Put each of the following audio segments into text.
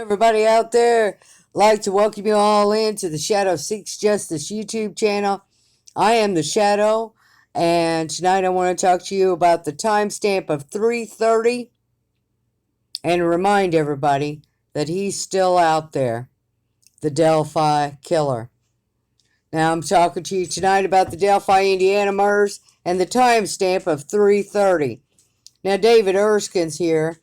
Everybody out there, like to welcome you all into the Shadow Seeks Justice YouTube channel. I am the Shadow, and tonight I want to talk to you about the timestamp of 3:30 and remind everybody that he's still out there, the Delphi killer. Now I'm talking to you tonight about the Delphi Indiana murders and the timestamp of 3:30. Now David Erskine's here.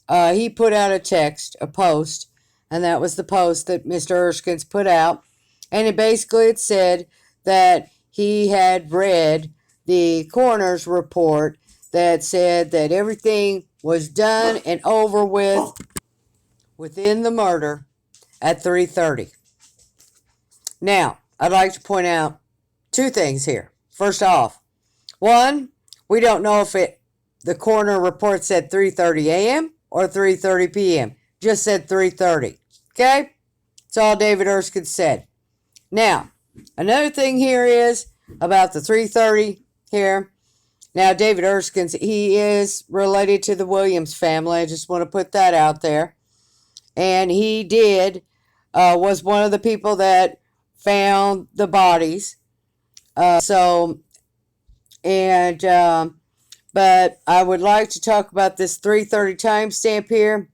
He put out a post, and that was the post that Mr. Erskine's put out. And it said that he had read the coroner's report that said that everything was done and over with within the murder at 3:30. Now, I'd like to point out two things here. First off, one, we don't know if the coroner report said 3:30 a.m. or 3:30 p.m. Just said 3:30. Okay? That's all David Erskine said. Now, another thing here is about the 3:30 here. Now, David Erskine, he is related to the Williams family. I just want to put that out there. And he was one of the people that found the bodies. But I would like to talk about this 3:30 timestamp here.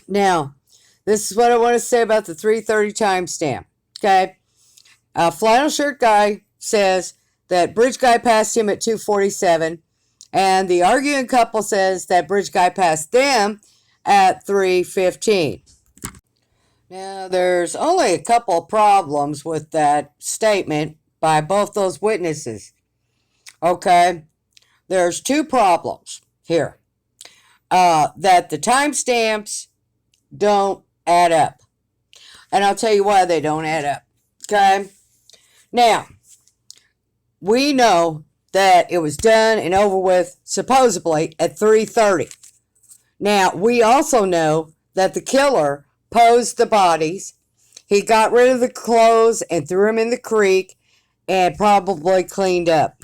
Now, this is what I want to say about the 3:30 timestamp. Okay? Flannel Shirt Guy says that Bridge Guy passed him at 2:47, and the arguing couple says that Bridge Guy passed them at 3:15. Now, there's only a couple of problems with that statement by both those witnesses. Okay? There's two problems here. That the timestamps don't add up. And I'll tell you why they don't add up. Okay? Now, we know that it was done and over with, supposedly, at 3:30. Now, we also know that the killer posed the bodies. He got rid of the clothes and threw them in the creek and probably cleaned up.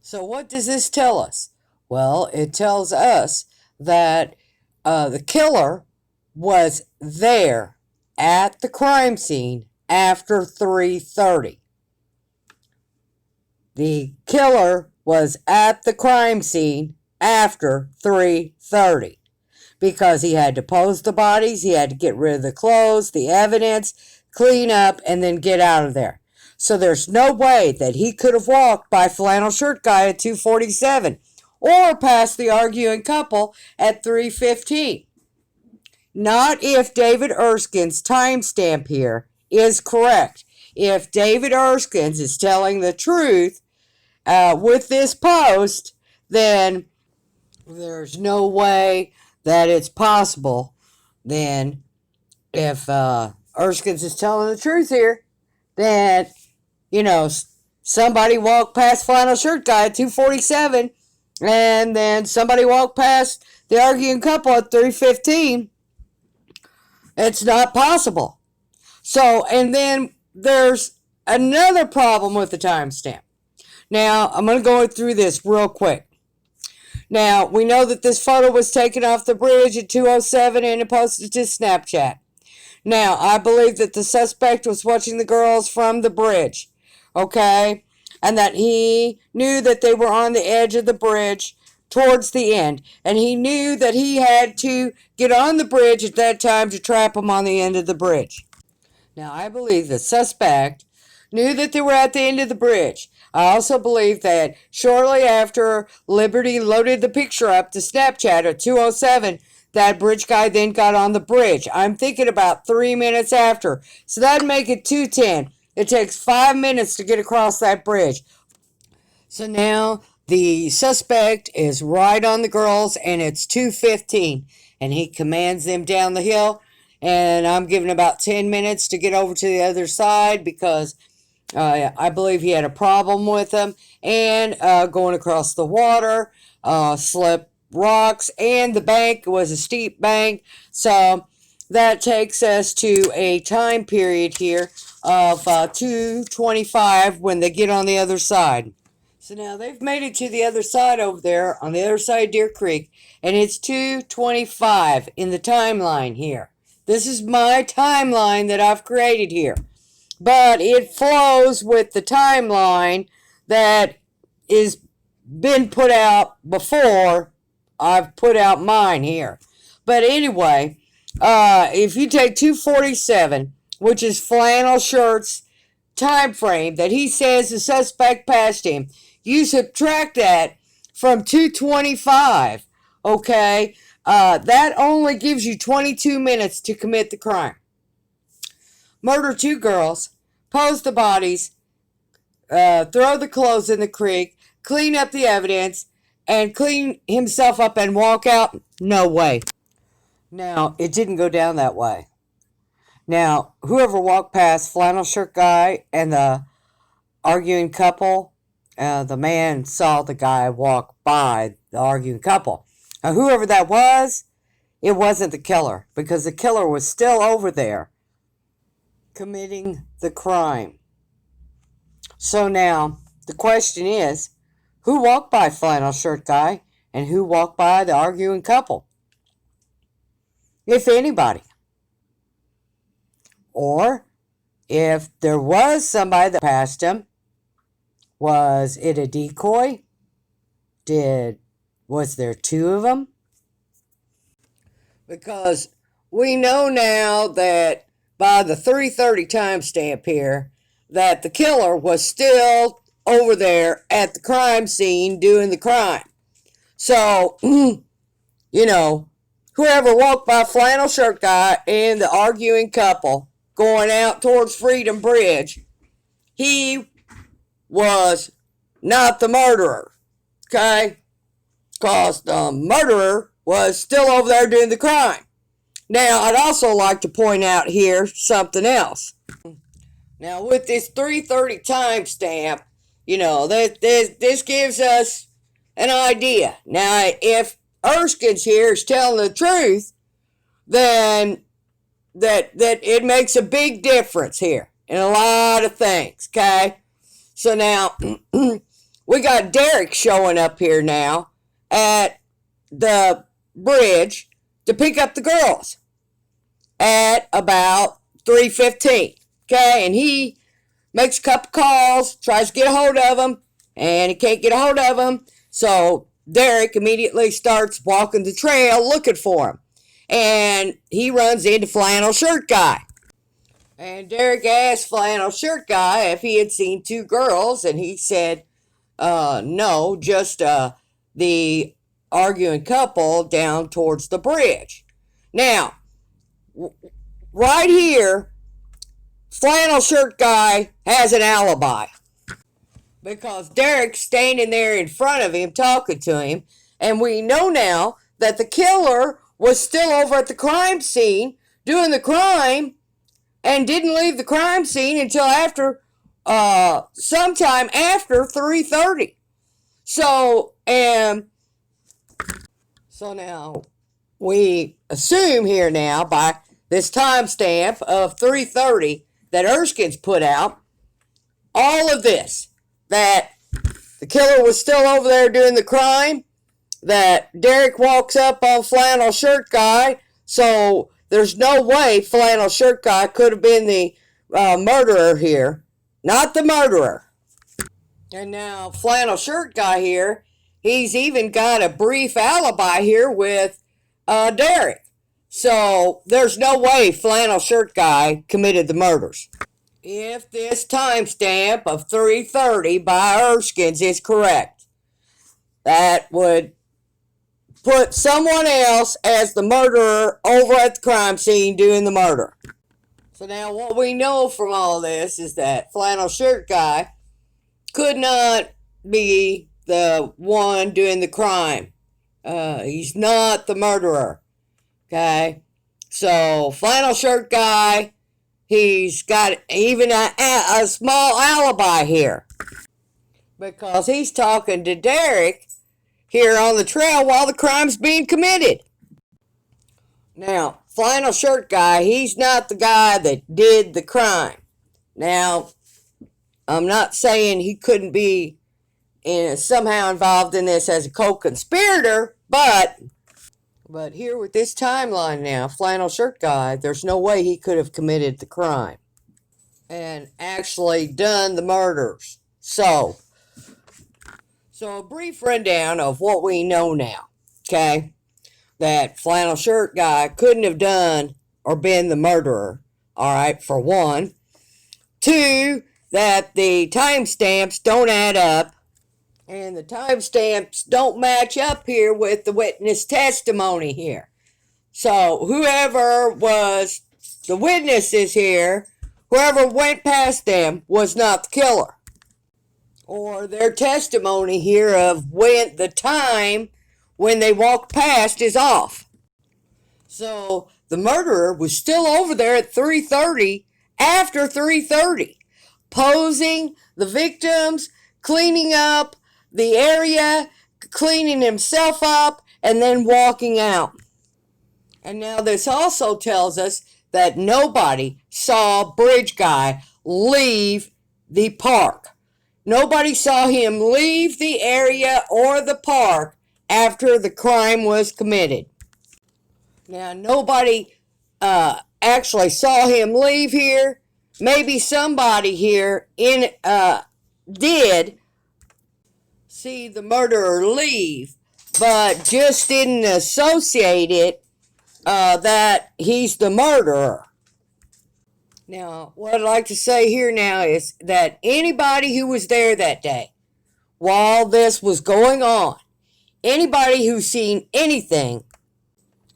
So what does this tell us? Well, it tells us that the killer was there at the crime scene after 3:30. The killer was at the crime scene after 3:30 because he had to pose the bodies, he had to get rid of the clothes, the evidence, clean up, and then get out of there. So there's no way that he could have walked by Flannel Shirt Guy at 2:47 or past the arguing couple at 3:15. Not if David Erskine's timestamp here is correct. If David Erskine's is telling the truth with this post, then there's no way that it's possible. Then if Erskine's is telling the truth here, then somebody walked past Flannel Shirt Guy at 2:47, and then somebody walked past the arguing couple at 3:15. It's not possible. So, and then there's another problem with the timestamp. Now, I'm going to go through this real quick. Now, we know that this photo was taken off the bridge at 2:07 and posted to Snapchat. Now, I believe that the suspect was watching the girls from the bridge, okay? And that he knew that they were on the edge of the bridge towards the end. And he knew that he had to get on the bridge at that time to trap them on the end of the bridge. Now, I believe the suspect knew that they were at the end of the bridge. I also believe that shortly after Liberty loaded the picture up to Snapchat at 2:07, that bridge guy then got on the bridge. I'm thinking about 3 minutes after. So that'd make it 2:10. It takes 5 minutes to get across that bridge. So now the suspect is right on the girls, and it's 2:15, and he commands them down the hill. And I'm giving about 10 minutes to get over to the other side because I believe he had a problem with them, and going across the water, slip rocks, and the bank was a steep bank. So that takes us to a time period here of 2:25 when they get on the other side. So now they've made it to the other side over there on the other side of Deer Creek, and it's 2:25 in the timeline here. This is my timeline that I've created here. But it flows with the timeline that is been put out before I've put out mine here. But anyway, if you take 2:47, which is Flannel Shirt's time frame that he says the suspect passed him, you subtract that from 2:25, okay? That only gives you 22 minutes to commit the crime. Murder 2 girls, pose the bodies, throw the clothes in the creek, clean up the evidence, and clean himself up and walk out? No way. Now, it didn't go down that way. Now, whoever walked past Flannel Shirt Guy and the arguing couple, the man saw the guy walk by the arguing couple. Now, whoever that was, it wasn't the killer, because the killer was still over there committing the crime. So now, the question is, who walked by Flannel Shirt Guy and who walked by the arguing couple? If anybody. Or, if there was somebody that passed him, was it a decoy? Was there 2 of them? Because we know now that by the 3:30 timestamp here, that the killer was still over there at the crime scene doing the crime. So, whoever walked by Flannel Shirt Guy and the arguing couple going out towards Freedom Bridge, he was not the murderer, okay? Because the murderer was still over there doing the crime. Now, I'd also like to point out here something else. Now, with this 3:30 timestamp, this gives us an idea. Now, if Erskine's here is telling the truth, then that it makes a big difference here in a lot of things, okay? So now, we got Derek showing up here now at the bridge to pick up the girls at about 3:15, okay? And he makes a couple calls, tries to get a hold of them, and he can't get a hold of them. So Derek immediately starts walking the trail looking for him. And he runs into Flannel Shirt Guy. And Derek asked Flannel Shirt Guy if he had seen 2 girls, and he said, no, just the arguing couple down towards the bridge. Now, right here, Flannel Shirt Guy has an alibi. Because Derek's standing there in front of him talking to him, and we know now that the killer was still over at the crime scene doing the crime and didn't leave the crime scene until sometime after 3:30. So now we assume here now by this timestamp of 3:30 that Erskine's put out all of this, that the killer was still over there doing the crime, that Derek walks up on Flannel Shirt Guy, so there's no way Flannel Shirt Guy could have been the murderer here, not the murderer. And now Flannel Shirt Guy here, he's even got a brief alibi here with Derek. So there's no way Flannel Shirt Guy committed the murders. If this timestamp of 3:30 by Erskine's is correct, that would put someone else as the murderer over at the crime scene doing the murder. So now what we know from all this is that flannel shirt guy could not be the one doing the crime. He's not the murderer. Okay? So flannel shirt guy, he's got even a small alibi here. Because he's talking to Derek here on the trail while the crime's being committed. Now, flannel shirt guy, he's not the guy that did the crime. Now, I'm not saying he couldn't be somehow involved in this as a co-conspirator, but here with this timeline now, flannel shirt guy, there's no way he could have committed the crime and actually done the murders. So a brief rundown of what we know now, okay? That flannel shirt guy couldn't have done or been the murderer, all right, for one. Two, that the timestamps don't add up, and the timestamps don't match up here with the witness testimony here. So whoever was the witnesses here, whoever went past them was not the killer. Or their testimony here of when the time when they walked past is off. So the murderer was still over there at 3:30 after 3:30, posing the victims, cleaning up the area, cleaning himself up, and then walking out. And now this also tells us that nobody saw Bridge Guy leave the park. Nobody saw him leave the area or the park after the crime was committed. Now, nobody actually saw him leave here. Maybe somebody here did see the murderer leave, but just didn't associate it that he's the murderer. Now, what I'd like to say here now is that anybody who was there that day while this was going on, anybody who's seen anything,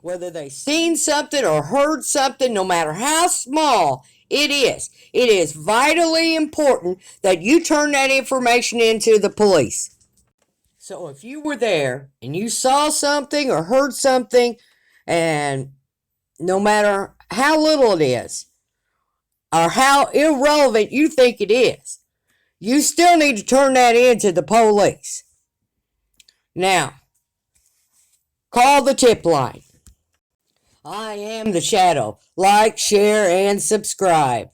whether they seen something or heard something, no matter how small it is vitally important that you turn that information into the police. So if you were there and you saw something or heard something, and no matter how little it is, or how irrelevant you think it is, you still need to turn that into the police. Now, call the tip line. I am the Shadow. Like, share, and subscribe.